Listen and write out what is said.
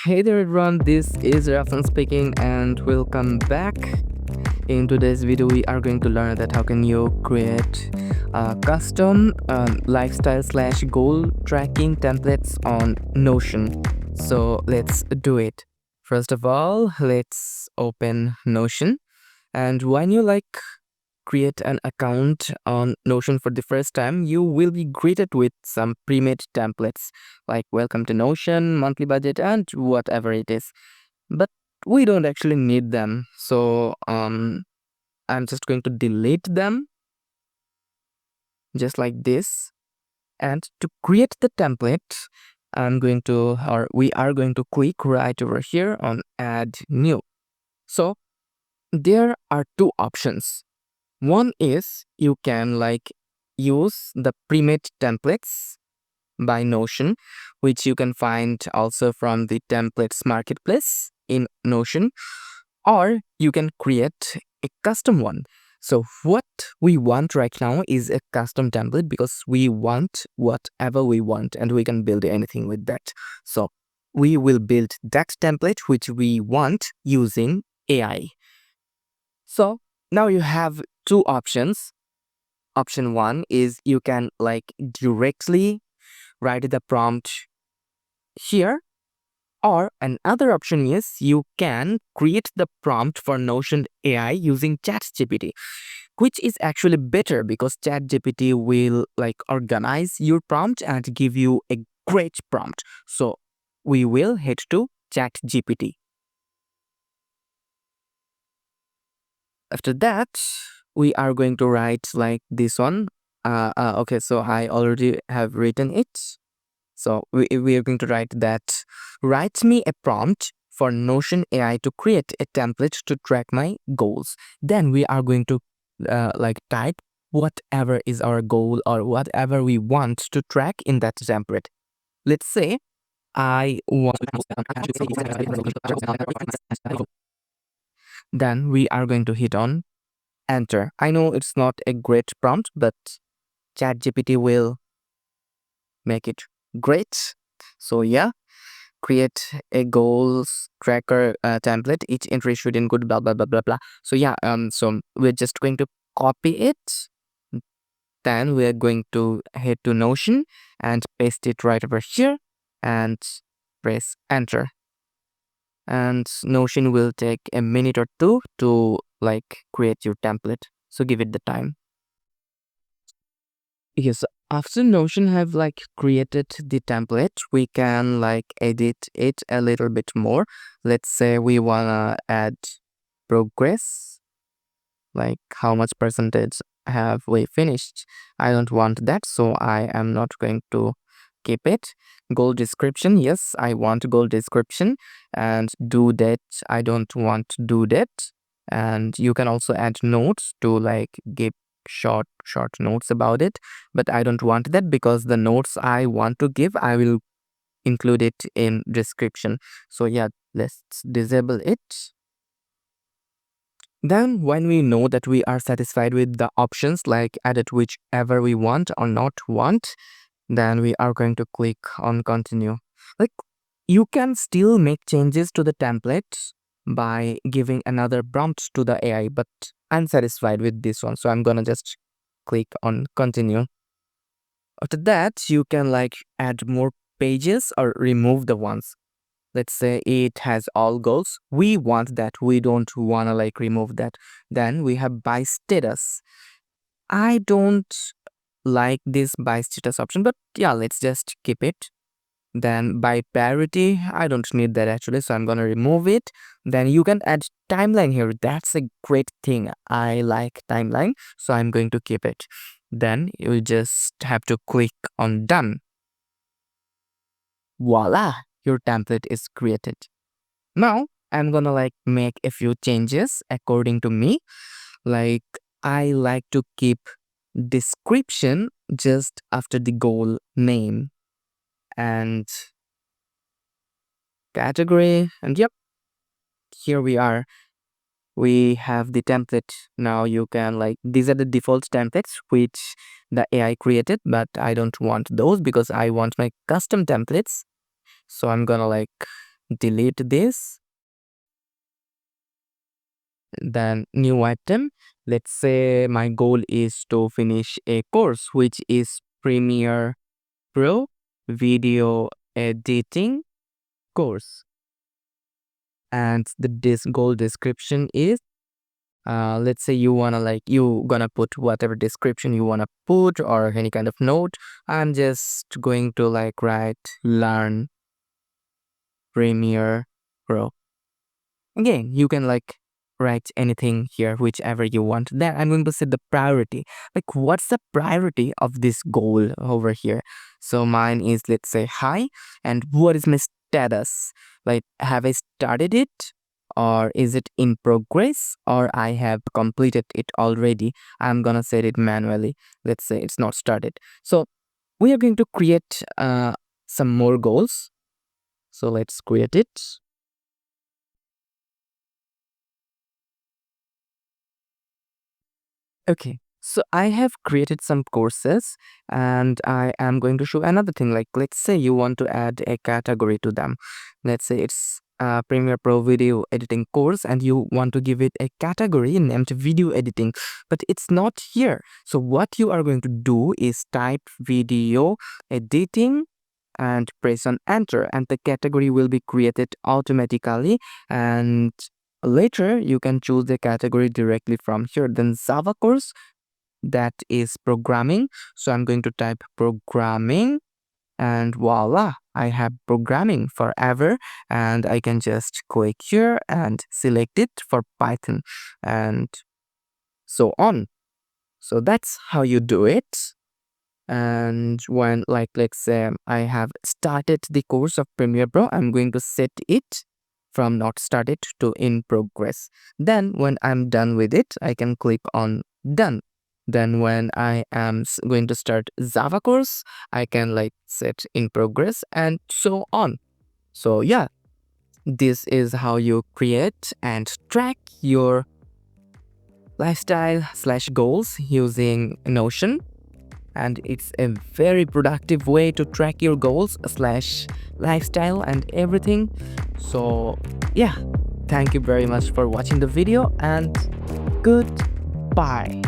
Hey there everyone, this is Rafan speaking and welcome back. In today's video we are going to learn that how can you create custom lifestyle slash goal tracking templates on Notion. So let's do it. First of all, let's open Notion, and when you create an account on Notion for the first time, you will be greeted with some pre-made templates like welcome to Notion, monthly budget, and whatever it is. But we don't actually need them. So I'm just going to delete them just like this. And to create the template, we are going to click right over here on add new. So there are two options. One is you can use the pre-made templates by Notion, which you can find also from the templates marketplace in Notion, or you can create a custom one. So what we want right now is a custom template because we want whatever we want and we can build anything with that. So we will build that template which we want using AI. So now you have two options. Option one is you can directly write the prompt here, or another option is you can create the prompt for Notion AI using ChatGPT, which is actually better because ChatGPT will organize your prompt and give you a great prompt. So we will head to ChatGPT. After that, we are going to write like this one. Okay, so I already have written it. So we are going to write that, write me a prompt for Notion AI to create a template to track my goals. Then we are going to type whatever is our goal or whatever we want to track in that template. Let's say I want. Then we are going to hit on enter. I know it's not a great prompt, but ChatGPT will make it great. So yeah, create a goals tracker template. Each entry should include blah blah blah blah blah. So yeah, so we're just going to copy it. Then we're going to head to Notion and paste it right over here and press enter. And Notion will take a minute or two to create your template. So give it the time. Yes, after Notion have created the template, we can edit it a little bit more. Let's say we wanna add progress, like how much percentage have we finished. I don't want that, so I am not going to keep it. Goal description, yes, I want goal description. And due date, I don't want due date. And you can also add notes to give short notes about it, but I don't want that because the notes I want to give, I will include it in description. So yeah, let's disable it. Then when we know that we are satisfied with the options, like edit whichever we want or not want, then we are going to click on continue. You can still make changes to the template by giving another prompt to the AI, but I'm satisfied with this one, so I'm gonna just click on continue. After that, you can add more pages or remove the ones. Let's say it has all goals. We want that. We don't wanna remove that. Then we have by status. I don't like this by status option, but yeah, let's just keep it. Then by priority, I don't need that actually, so I'm gonna remove it. Then you can add timeline here. That's a great thing. I like timeline, so I'm going to keep it. Then you just have to click on done. Voila, your template is created. Now I'm gonna make a few changes according to me. I like to keep description just after the goal name and category, and yep, here we are. We have the template. Now you can these are the default templates which the AI created, but I don't want those because I want my custom templates. So I'm gonna delete this, then new item. Let's say my goal is to finish a course which is Premiere Pro video editing course, and this goal description is let's say you wanna you gonna put whatever description you wanna put or any kind of note. I'm just going to write learn Premiere Pro. Again, you can write anything here, whichever you want. Then I'm going to set the priority. What's the priority of this goal over here? So mine is, let's say, high. And what is my status? Have I started it? Or is it in progress? Or I have completed it already? I'm gonna set it manually. Let's say it's not started. So we are going to create some more goals. So let's create it. Okay, so I have created some courses and I am going to show another thing. Let's say you want to add a category to them. Let's say it's a Premiere Pro video editing course and you want to give it a category named video editing, but it's not here. So what you are going to do is type video editing and press on enter, and the category will be created automatically, and later you can choose the category directly from here. Then Java course, that is programming, so I'm going to type programming, and voila, I have programming forever, and I can just click here and select it for Python and so on. So that's how you do it. And when let's say I have started the course of Premiere Pro, I'm going to set it from not started to in progress. Then when I'm done with it, I can click on done. Then when I am going to start Java course, I can set in progress and so on. So yeah, this is how you create and track your lifestyle/goals using Notion. And it's a very productive way to track your goals/lifestyle and everything. So yeah, thank you very much for watching the video and goodbye.